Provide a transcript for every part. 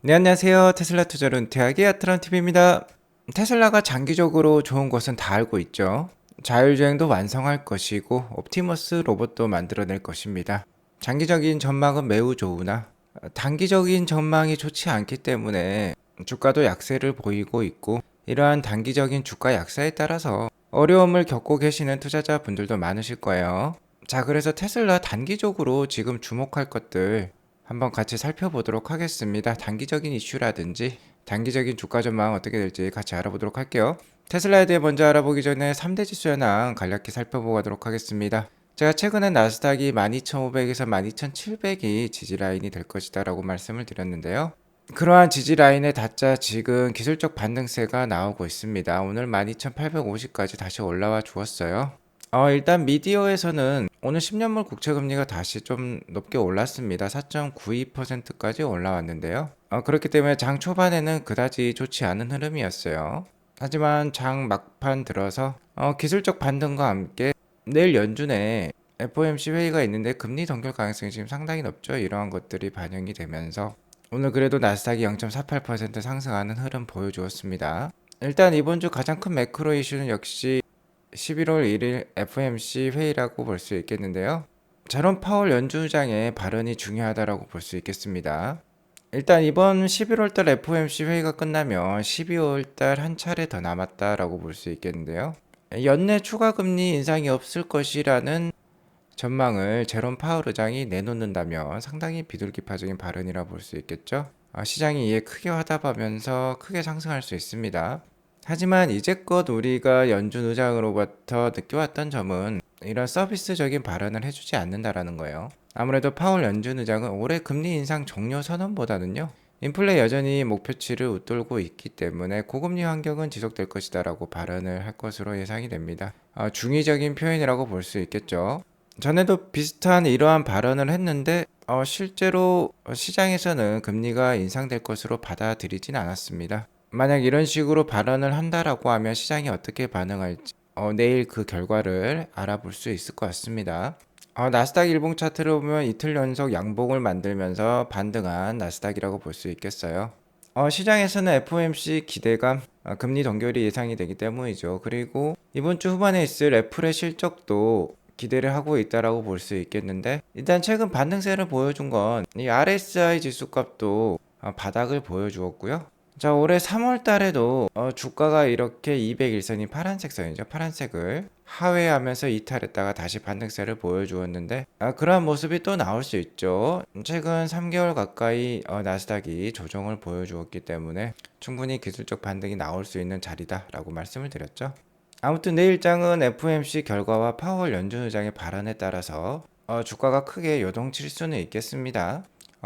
네, 안녕하세요. 테슬라 투자론 은퇴하기 아트란TV입니다. 테슬라가 장기적으로 좋은 것은 다 알고 있죠. 자율주행도 완성할 것이고 옵티머스 로봇도 만들어낼 것입니다. 장기적인 전망은 매우 좋으나 단기적인 전망이 좋지 않기 때문에 주가도 약세를 보이고 있고, 이러한 단기적인 주가 약세에 따라서 어려움을 겪고 계시는 투자자분들도 많으실 거예요. 자, 그래서 테슬라 단기적으로 지금 주목할 것들 한번 같이 살펴보도록 하겠습니다. 단기적인 이슈라든지 단기적인 주가 전망 어떻게 될지 같이 알아보도록 할게요. 테슬라에 대해 먼저 알아보기 전에 3대 지수 현황 간략히 살펴보도록 하겠습니다. 제가 최근에 나스닥이 12,500에서 12,700이 지지라인이 될 것이다 라고 말씀을 드렸는데요. 그러한 지지라인에 닿자 지금 기술적 반등세가 나오고 있습니다. 오늘 12,850까지 다시 올라와 주었어요. 일단 미디어에서는 오늘 10년물 국채금리가 다시 좀 높게 올랐습니다. 4.92%까지 올라왔는데요. 그렇기 때문에 장 초반에는 그다지 좋지 않은 흐름이었어요. 하지만 장 막판 들어서 기술적 반등과 함께 내일 연준에 FOMC 회의가 있는데 금리 동결 가능성이 지금 상당히 높죠. 이러한 것들이 반영이 되면서 오늘 그래도 나스닥이 0.48% 상승하는 흐름 보여주었습니다. 일단 이번 주 가장 큰 매크로 이슈는 역시 11월 1일 FOMC 회의라고 볼 수 있겠는데요. 제롬 파월 연준의장의 발언이 중요하다고 볼 수 있겠습니다. 일단 이번 11월달 FOMC 회의가 끝나면 12월달 한 차례 더 남았다라고 볼 수 있겠는데요. 연내 추가 금리 인상이 없을 것이라는 전망을 제롬 파월 의장이 내놓는다면 상당히 비둘기파적인 발언이라 볼 수 있겠죠. 시장이 이에 크게 화답하면서 크게 상승할 수 있습니다. 하지만 이제껏 우리가 연준 의장으로부터 느껴왔던 점은 이런 서비스적인 발언을 해주지 않는다라는 거예요. 아무래도 파월 연준 의장은 올해 금리 인상 종료 선언보다는요, 인플레 여전히 목표치를 웃돌고 있기 때문에 고금리 환경은 지속될 것이다 라고 발언을 할 것으로 예상이 됩니다. 중의적인 표현이라고 볼 수 있겠죠. 전에도 비슷한 이러한 발언을 했는데 실제로 시장에서는 금리가 인상될 것으로 받아들이진 않았습니다. 만약 이런 식으로 발언을 한다라고 하면 시장이 어떻게 반응할지 내일 그 결과를 알아볼 수 있을 것 같습니다. 나스닥 일봉 차트를 보면 이틀 연속 양봉을 만들면서 반등한 나스닥이라고 볼 수 있겠어요. 시장에서는 FOMC 기대감, 금리 동결이 예상이 되기 때문이죠. 그리고 이번 주 후반에 있을 애플의 실적도 기대를 하고 있다라고 볼 수 있겠는데, 일단 최근 반등세를 보여준 건 이 RSI 지수값도 바닥을 보여주었고요. 자, 올해 3월 달에도 주가가 이렇게 201선이 파란색 선이죠. 파란색을 하회하면서 이탈했다가 다시 반등세를 보여주었는데, 그러한 모습이 또 나올 수 있죠. 최근 3개월 가까이 나스닥이 조정을 보여주었기 때문에 충분히 기술적 반등이 나올 수 있는 자리다라고 말씀을 드렸죠. 아무튼 내일장은 FOMC 결과와 파월 연준 의장의 발언에 따라서 주가가 크게 요동칠 수는 있겠습니다.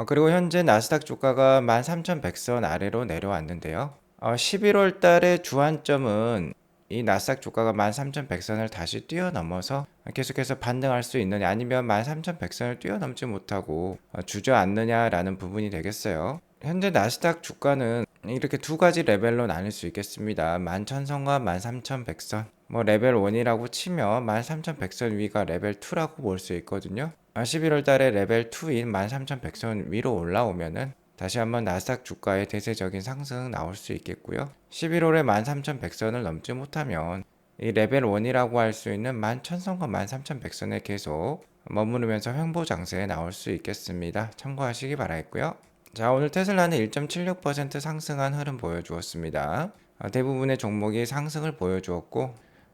그리고 현재 나스닥 주가가 13,100선 아래로 내려왔는데요. 11월 달의 주안점은 이 나스닥 주가가 13,100선을 다시 뛰어넘어서 계속해서 반등할 수 있느냐, 아니면 13,100선을 뛰어넘지 못하고 주저앉느냐라는 부분이 되겠어요. 현재 나스닥 주가는 이렇게 두 가지 레벨로 나눌 수 있겠습니다. 11,000선과 13,100선. 레벨 1이라고 치면 13,100선 위가 레벨 2라고 볼 수 있거든요. 11월 달에 레벨 2인 13,100선 위로 올라오면은 다시 한번 나스닥 주가의 대세적인 상승 나올 수 있겠고요. 11월에 13,100선을 넘지 못하면 이 레벨 1이라고 할 수 있는 11,000선과 13,100선에 계속 머무르면서 횡보 장세에 나올 수 있겠습니다. 참고하시기 바라겠고요. 자, 오늘 테슬라는 1.76% 상승한 흐름 보여주었습니다. 대부분의 종목이 상승을 보여주었고,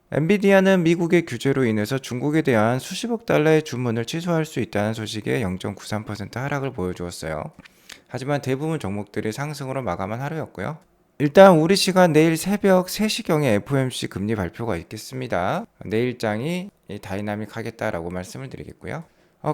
엔비디아는 미국의 규제로 인해서 중국에 대한 수십억 달러의 주문을 취소할 수 있다는 소식에 0.93% 하락을 보여주었어요. 하지만 대부분 종목들이 상승으로 마감한 하루였고요. 일단 우리 시간 내일 새벽 3시경에 FOMC 금리 발표가 있겠습니다. 내일장이 다이나믹하겠다라고 말씀을 드리겠고요.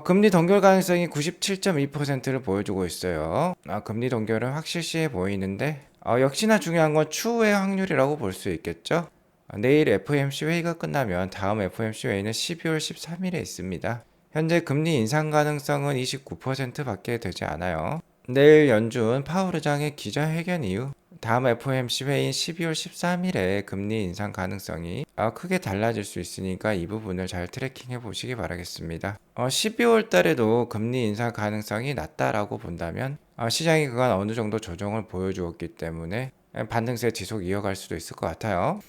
금리 동결 가능성이 97.2%를 보여주고 있어요. 금리 동결은 확실시해 보이는데 역시나 중요한 건 추후의 확률이라고 볼 수 있겠죠. 내일 FOMC 회의가 끝나면 다음 FOMC 회의는 12월 13일에 있습니다. 현재 금리 인상 가능성은 29%밖에 되지 않아요. 내일 연준 파월 의장의 기자회견 이후 다음 FOMC 회의인 12월 13일에 금리 인상 가능성이 크게 달라질 수 있으니까 이 부분을 잘 트래킹해 보시기 바라겠습니다. 12월 달에도 금리 인상 가능성이 낮다라고 본다면 시장이 그간 어느 정도 조정을 보여주었기 때문에 반등세 지속 이어갈 수도 있을 것 같아요.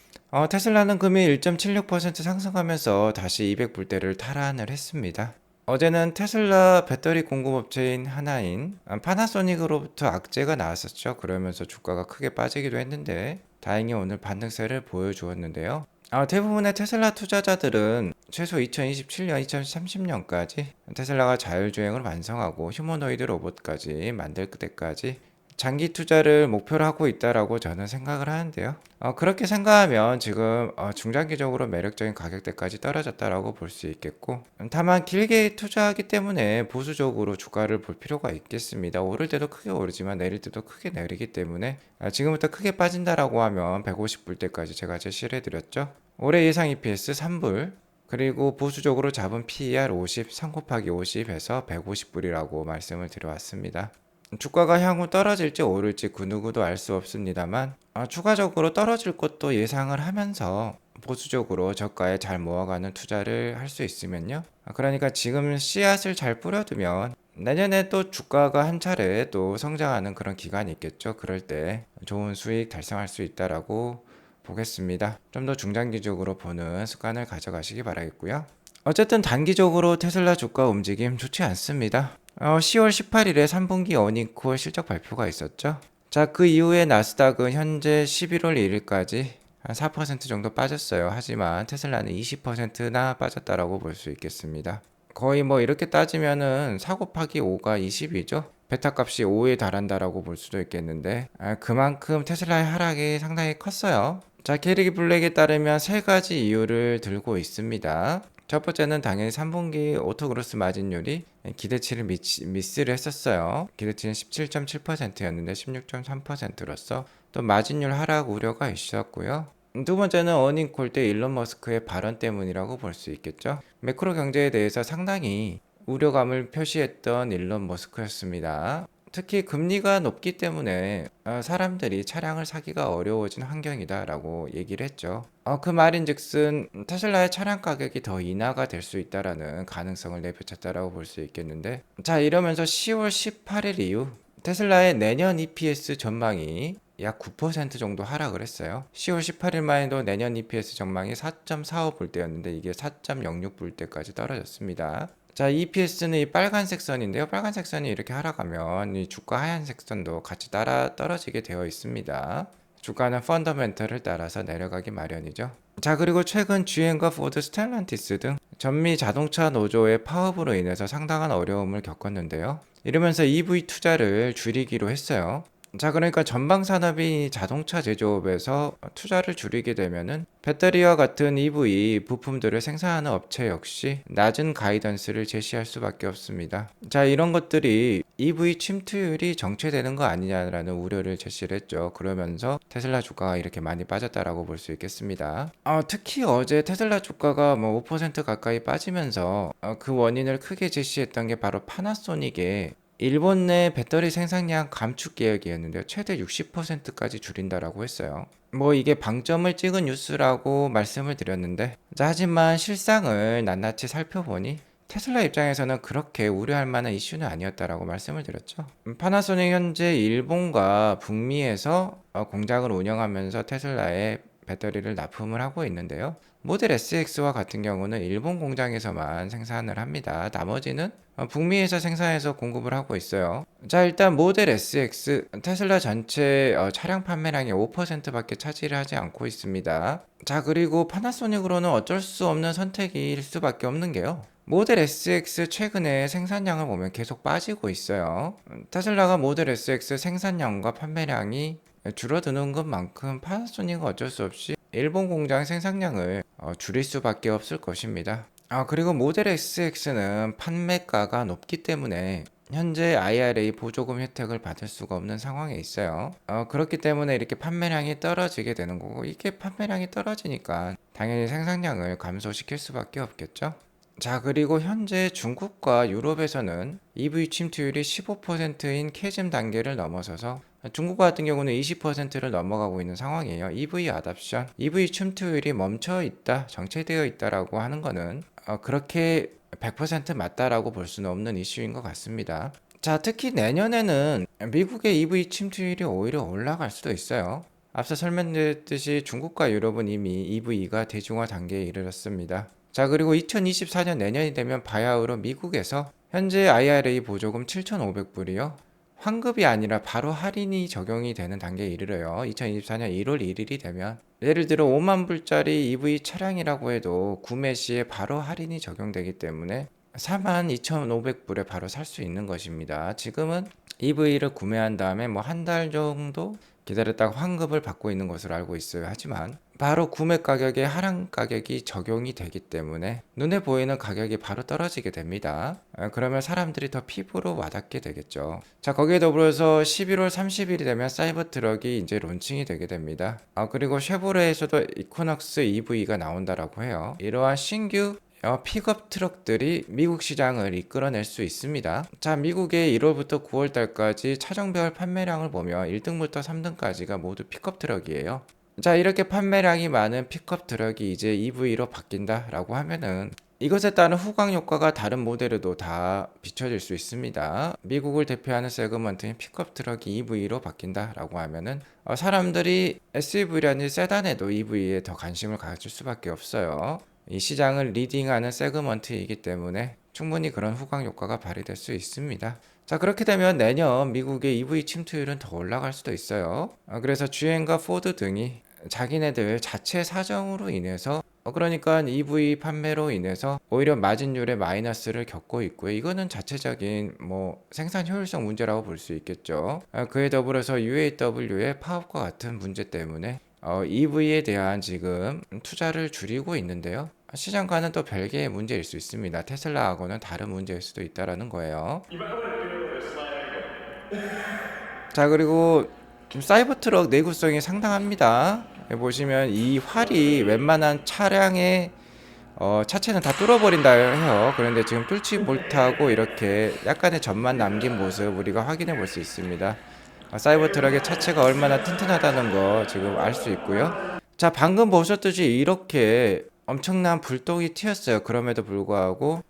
테슬라는 금일 1.76% 상승하면서 다시 200불대를 탈환을 했습니다. 어제는 테슬라 배터리 공급업체인 하나인 파나소닉으로부터 악재가 나왔었죠. 그러면서 주가가 크게 빠지기도 했는데 다행히 오늘 반등세를 보여주었는데요. 대부분의 테슬라 투자자들은 최소 2027년, 2030년까지 테슬라가 자율주행을 완성하고 휴머노이드 로봇까지 만들 때까지 장기 투자를 목표로 하고 있다라고 저는 생각을 하는데요. 그렇게 생각하면 지금 중장기적으로 매력적인 가격대까지 떨어졌다라고 볼 수 있겠고, 다만 길게 투자하기 때문에 보수적으로 주가를 볼 필요가 있겠습니다. 오를 때도 크게 오르지만 내릴 때도 크게 내리기 때문에 지금부터 크게 빠진다라고 하면 150불 때까지 제가 제시를 해드렸죠. 올해 예상 EPS 3불, 그리고 보수적으로 잡은 PER 50, 3 곱하기 50에서 150불이라고 말씀을 드려왔습니다. 주가가 향후 떨어질지 오를지 그 누구도 알 수 없습니다만 추가적으로 떨어질 것도 예상을 하면서 보수적으로 저가에 잘 모아가는 투자를 할 수 있으면요. 그러니까 지금 씨앗을 잘 뿌려두면 내년에 또 주가가 한 차례 또 성장하는 그런 기간이 있겠죠. 그럴 때 좋은 수익 달성할 수 있다라고 보겠습니다. 좀 더 중장기적으로 보는 습관을 가져가시기 바라겠고요. 어쨌든 단기적으로 테슬라 주가 움직임 좋지 않습니다. 10월 18일에 3분기 어닝콜 실적 발표가 있었죠. 자, 그 이후에 나스닥은 현재 11월 1일까지 한 4% 정도 빠졌어요. 하지만 테슬라는 20%나 빠졌다라고 볼 수 있겠습니다. 거의 뭐 이렇게 따지면은 4 곱하기 5가 20이죠. 베타 값이 5에 달한다라고 볼 수도 있겠는데 그만큼 테슬라의 하락이 상당히 컸어요. 자, 게리 블랙에 따르면 세 가지 이유를 들고 있습니다. 첫 번째는 당연히 3분기 오토그로스 마진율이 기대치를 미스를 했었어요. 기대치는 17.7%였는데 16.3%로서 또 마진율 하락 우려가 있었고요. 두 번째는 어닝콜 때 일론 머스크의 발언 때문이라고 볼 수 있겠죠. 매크로 경제에 대해서 상당히 우려감을 표시했던 일론 머스크였습니다. 특히 금리가 높기 때문에 사람들이 차량을 사기가 어려워진 환경이다 라고 얘기를 했죠. 그 말인즉슨 테슬라의 차량 가격이 더 인하가 될 수 있다라는 가능성을 내비쳤다라고 볼 수 있겠는데, 자, 이러면서 10월 18일 이후 테슬라의 내년 EPS 전망이 약 9% 정도 하락을 했어요. 10월 18일만 해도 내년 EPS 전망이 4.45불대였는데 이게 4.06불대까지 떨어졌습니다. 자, EPS는 이 빨간색 선인데요. 빨간색 선이 이렇게 하락하면 이 주가 하얀색 선도 같이 따라 떨어지게 되어 있습니다. 주가는 펀더멘털을 따라서 내려가기 마련이죠. 자, 그리고 최근 GM과 포드, 스텔란티스 등 전미 자동차 노조의 파업으로 인해서 상당한 어려움을 겪었는데요. 이러면서 EV 투자를 줄이기로 했어요. 자, 그러니까 전방 산업이 자동차 제조업에서 투자를 줄이게 되면은 배터리와 같은 EV 부품들을 생산하는 업체 역시 낮은 가이던스를 제시할 수밖에 없습니다. 자, 이런 것들이 EV 침투율이 정체되는 거 아니냐라는 우려를 제시를 했죠. 그러면서 테슬라 주가가 이렇게 많이 빠졌다라고 볼 수 있겠습니다. 특히 어제 테슬라 주가가 뭐 5% 가까이 빠지면서 그 원인을 크게 제시했던 게 바로 파나소닉의 일본 내 배터리 생산량 감축 계획이었는데요. 최대 60%까지 줄인다라고 했어요. 뭐 이게 방점을 찍은 뉴스라고 말씀을 드렸는데, 자, 하지만 실상을 낱낱이 살펴보니 테슬라 입장에서는 그렇게 우려할 만한 이슈는 아니었다라고 말씀을 드렸죠. 파나소닉 현재 일본과 북미에서 공장을 운영하면서 테슬라의 배터리를 납품을 하고 있는데요. 모델 SX와 같은 경우는 일본 공장에서만 생산을 합니다. 나머지는 북미에서 생산해서 공급을 하고 있어요. 자, 일단 모델 SX 테슬라 전체 차량 판매량의 5%밖에 차지를 하지 않고 있습니다. 자, 그리고 파나소닉으로는 어쩔 수 없는 선택일 수밖에 없는 게요. 모델 SX 최근에 생산량을 보면 계속 빠지고 있어요. 테슬라가 모델 SX 생산량과 판매량이 줄어드는 것만큼 파나소닉은 어쩔 수 없이 일본 공장 생산량을 줄일 수밖에 없을 것입니다. 그리고 모델 SX는 판매가가 높기 때문에 현재 IRA 보조금 혜택을 받을 수가 없는 상황에 있어요. 그렇기 때문에 이렇게 판매량이 떨어지게 되는 거고, 이게 판매량이 떨어지니까 당연히 생산량을 감소시킬 수밖에 없겠죠. 자, 그리고 현재 중국과 유럽에서는 EV 침투율이 15%인 캐즘 단계를 넘어서서 중국 같은 경우는 20%를 넘어가고 있는 상황이에요. EV 아답션, EV 침투율이 멈춰 있다, 정체되어 있다라고 하는 거는 그렇게 100% 맞다라고 볼 수는 없는 이슈인 것 같습니다. 자, 특히 내년에는 미국의 EV 침투율이 오히려 올라갈 수도 있어요. 앞서 설명드렸듯이 중국과 유럽은 이미 EV가 대중화 단계에 이르렀습니다. 자, 그리고 2024년 내년이 되면 바야흐로 미국에서 현재 IRA 보조금 7,500불이요. 환급이 아니라 바로 할인이 적용이 되는 단계에 이르러요. 2024년 1월 1일이 되면 예를 들어 5만 불짜리 EV 차량이라고 해도 구매 시에 바로 할인이 적용되기 때문에 42,500불에 바로 살 수 있는 것입니다. 지금은 EV를 구매한 다음에 뭐 한 달 정도 기다렸다가 환급을 받고 있는 것으로 알고 있어요. 하지만 바로 구매 가격에 하락 가격이 적용이 되기 때문에 눈에 보이는 가격이 바로 떨어지게 됩니다. 그러면 사람들이 더 피부로 와닿게 되겠죠. 자, 거기에 더불어서 11월 30일이 되면 사이버 트럭이 이제 론칭이 되게 됩니다. 그리고 쉐보레에서도 이코낙스 EV가 나온다라고 해요. 이러한 신규 픽업 트럭들이 미국 시장을 이끌어낼 수 있습니다. 자, 미국의 1월부터 9월 달까지 차종별 판매량을 보면 1등부터 3등까지가 모두 픽업 트럭이에요. 자, 이렇게 판매량이 많은 픽업 트럭이 이제 EV로 바뀐다라고 하면은 이것에 따른 후광 효과가 다른 모델에도 다 비춰질 수 있습니다. 미국을 대표하는 세그먼트인 픽업 트럭이 EV로 바뀐다라고 하면은 사람들이 SUV라는 세단에도 EV에 더 관심을 가질 수밖에 없어요. 이 시장을 리딩하는 세그먼트이기 때문에 충분히 그런 후광 효과가 발휘될 수 있습니다. 자, 그렇게 되면 내년 미국의 EV 침투율은 더 올라갈 수도 있어요. 그래서 GM과 포드 등이 자기네들 자체 사정으로 인해서 그러니까 EV 판매로 인해서 오히려 마진율의 마이너스를 겪고 있고요. 이거는 자체적인 뭐 생산 효율성 문제라고 볼 수 있겠죠. 그에 더불어서 UAW의 파업과 같은 문제 때문에 EV에 대한 지금 투자를 줄이고 있는데요. 시장과는 또 별개의 문제일 수 있습니다. 테슬라하고는 다른 문제일 수도 있다라는 거예요. 자, 그리고 사이버 트럭 내구성이 상당합니다. 보시면 이 활이 웬만한 차량의 차체는 다 뚫어버린다 해요. 그런데 지금 뚫지 못하고 이렇게 약간의 점만 남긴 모습 우리가 확인해 볼 수 있습니다. 사이버 트럭의 차체가 얼마나 튼튼하다는 거 지금 알 수 있고요. 자, 방금 보셨듯이 이렇게 엄청난 불똥이 튀었어요. 그럼에도 불구하고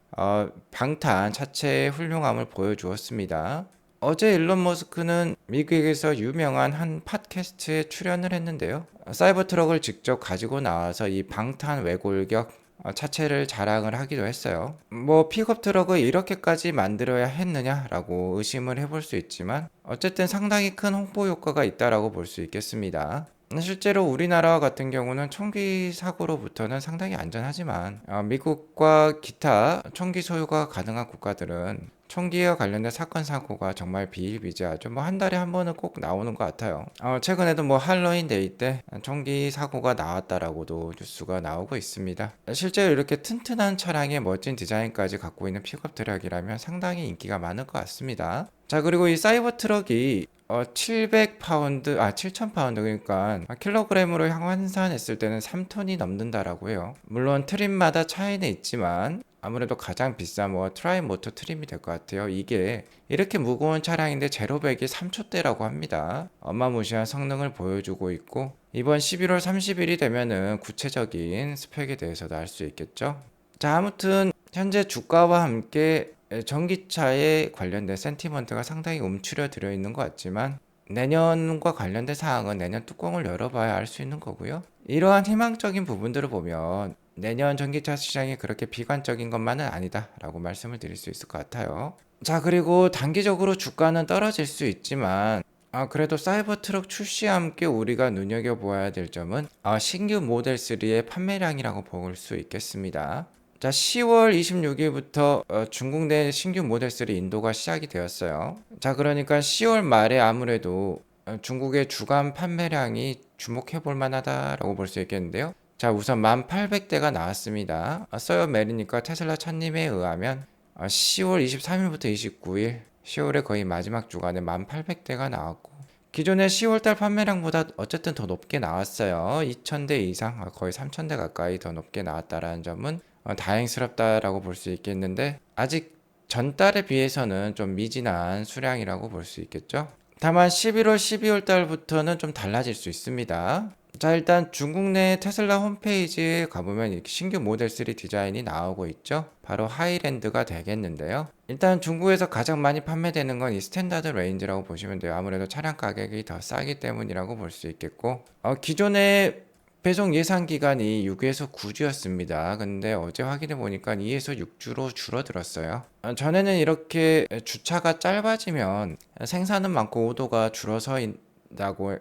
방탄 차체의 훌륭함을 보여주었습니다. 어제 일론 머스크는 미국에서 유명한 한 팟캐스트에 출연을 했는데요. 사이버 트럭을 직접 가지고 나와서 이 방탄 외골격 차체를 자랑을 하기도 했어요. 뭐 픽업 트럭을 이렇게까지 만들어야 했느냐라고 의심을 해볼 수 있지만 어쨌든 상당히 큰 홍보 효과가 있다라고 볼 수 있겠습니다. 실제로 우리나라 같은 경우는 총기 사고로부터는 상당히 안전하지만 미국과 기타 총기 소유가 가능한 국가들은 총기와 관련된 사건 사고가 정말 비일비재하죠. 뭐 한 달에 한 번은 꼭 나오는 것 같아요. 최근에도 뭐 할로윈 데이 때 총기 사고가 나왔다라고도 뉴스가 나오고 있습니다. 실제로 이렇게 튼튼한 차량의 멋진 디자인까지 갖고 있는 픽업 트럭이라면 상당히 인기가 많을 것 같습니다. 자, 그리고 이 사이버 트럭이 700파운드, 7000파운드, 그러니까 킬로그램으로 환산했을 때는 3톤이 넘는다라고 해요. 물론 트림마다 차이는 있지만 아무래도 가장 비싼 뭐 트라이 모터 트림이 될 것 같아요. 이게 이렇게 무거운 차량인데 제로백이 3초대라고 합니다. 어마무시한 성능을 보여주고 있고 이번 11월 30일이 되면은 구체적인 스펙에 대해서도 알 수 있겠죠. 자, 아무튼 현재 주가와 함께 전기차에 관련된 센티먼트가 상당히 움츠려 들어 있는 것 같지만 내년과 관련된 사항은 내년 뚜껑을 열어봐야 알 수 있는 거고요. 이러한 희망적인 부분들을 보면 내년 전기차 시장이 그렇게 비관적인 것만은 아니다라고 말씀을 드릴 수 있을 것 같아요. 자, 그리고 단기적으로 주가는 떨어질 수 있지만 그래도 사이버 트럭 출시와 함께 우리가 눈여겨보아야 될 점은 신규 모델 3의 판매량이라고 볼 수 있겠습니다. 자, 10월 26일부터 중국 내 신규 모델 3 인도가 시작이 되었어요. 자, 그러니까 10월 말에 아무래도 중국의 주간 판매량이 주목해 볼 만하다라고 볼 수 있겠는데요. 자, 우선 1800대가 나왔습니다. 서요 메리니까 테슬라 차님에 의하면 10월 23일부터 29일 10월의 거의 마지막 주간에 1800대가 나왔고 기존의 10월달 판매량보다 어쨌든 더 높게 나왔어요. 2000대 이상, 거의 3000대 가까이 더 높게 나왔다라는 점은 다행스럽다라고 볼 수 있겠는데 아직 전달에 비해서는 좀 미진한 수량이라고 볼 수 있겠죠. 다만 11월, 12월 달부터는 좀 달라질 수 있습니다. 자, 일단 중국 내 테슬라 홈페이지에 가보면 이렇게 신규 모델 3 디자인이 나오고 있죠. 바로 하이랜드가 되겠는데요. 일단 중국에서 가장 많이 판매되는 건 이 스탠다드 레인지라고 보시면 돼요. 아무래도 차량 가격이 더 싸기 때문이라고 볼 수 있겠고, 기존의 배송 예상 기간이 6에서 9주였습니다. 근데 어제 확인해 보니까 2에서 6주로 줄어들었어요. 전에는 이렇게 주차가 짧아지면 생산은 많고 오도가 줄어서 있다고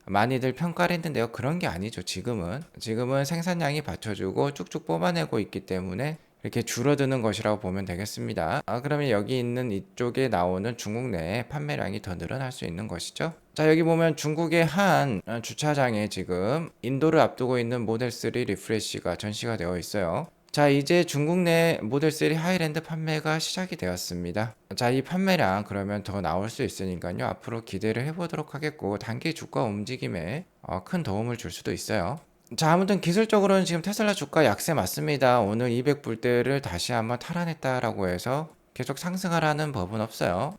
많이들 평가를 했는데요. 그런 게 아니죠. 지금은 생산량이 받쳐주고 쭉쭉 뽑아내고 있기 때문에 이렇게 줄어드는 것이라고 보면 되겠습니다. 그러면 여기 있는 이쪽에 나오는 중국 내 판매량이 더 늘어날 수 있는 것이죠. 자, 여기 보면 중국의 한 주차장에 지금 인도를 앞두고 있는 모델 3 리프레시가 전시가 되어 있어요. 자, 이제 중국 내 모델 3 하이랜드 판매가 시작이 되었습니다. 자, 이 판매량 그러면 더 나올 수 있으니까요. 앞으로 기대를 해보도록 하겠고, 단기 주가 움직임에 큰 도움을 줄 수도 있어요. 자, 아무튼 기술적으로는 지금 테슬라 주가 약세 맞습니다. 오늘 200불대를 다시 한번 탈환했다라고 해서 계속 상승하라는 법은 없어요.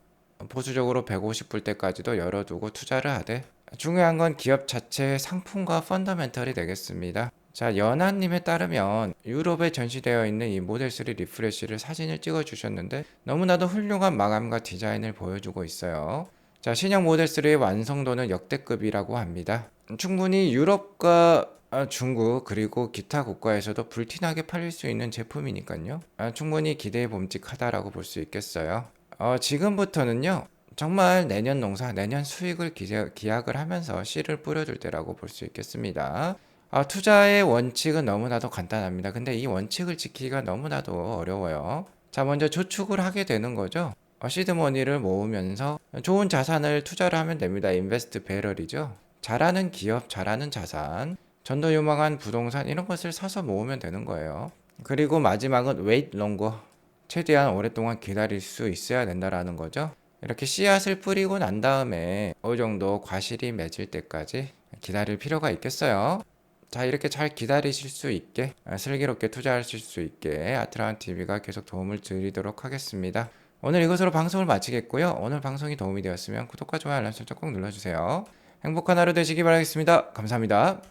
보수적으로 150불대까지도 열어두고 투자를 하되, 중요한 건 기업 자체의 상품과 펀더멘털이 되겠습니다. 자, 연하님에 따르면 유럽에 전시되어 있는 이 모델 3 리프레시를 사진을 찍어 주셨는데 너무나도 훌륭한 마감과 디자인을 보여주고 있어요. 자, 신형 모델 3의 완성도는 역대급이라고 합니다. 충분히 유럽과 중국 그리고 기타 국가에서도 불티나게 팔릴 수 있는 제품이니까요. 충분히 기대에 봄직하다라고 볼 수 있겠어요. 지금부터는요. 정말 내년 농사, 내년 수익을 기약을 하면서 씨를 뿌려줄 때라고 볼 수 있겠습니다. 투자의 원칙은 너무나도 간단합니다. 근데 이 원칙을 지키기가 너무나도 어려워요. 자, 먼저 저축을 하게 되는 거죠. 시드머니를 모으면서 좋은 자산을 투자를 하면 됩니다. 인베스트 배럴이죠. 잘하는 기업, 잘하는 자산, 전도 유망한 부동산 이런 것을 사서 모으면 되는 거예요. 그리고 마지막은 wait longer. 최대한 오랫동안 기다릴 수 있어야 된다라는 거죠. 이렇게 씨앗을 뿌리고 난 다음에 어느 정도 과실이 맺을 때까지 기다릴 필요가 있겠어요. 자, 이렇게 잘 기다리실 수 있게 슬기롭게 투자하실 수 있게 아트란TV가 계속 도움을 드리도록 하겠습니다. 오늘 이것으로 방송을 마치겠고요. 오늘 방송이 도움이 되었으면 구독과 좋아요 알람 설정 꼭 눌러주세요. 행복한 하루 되시기 바라겠습니다. 감사합니다.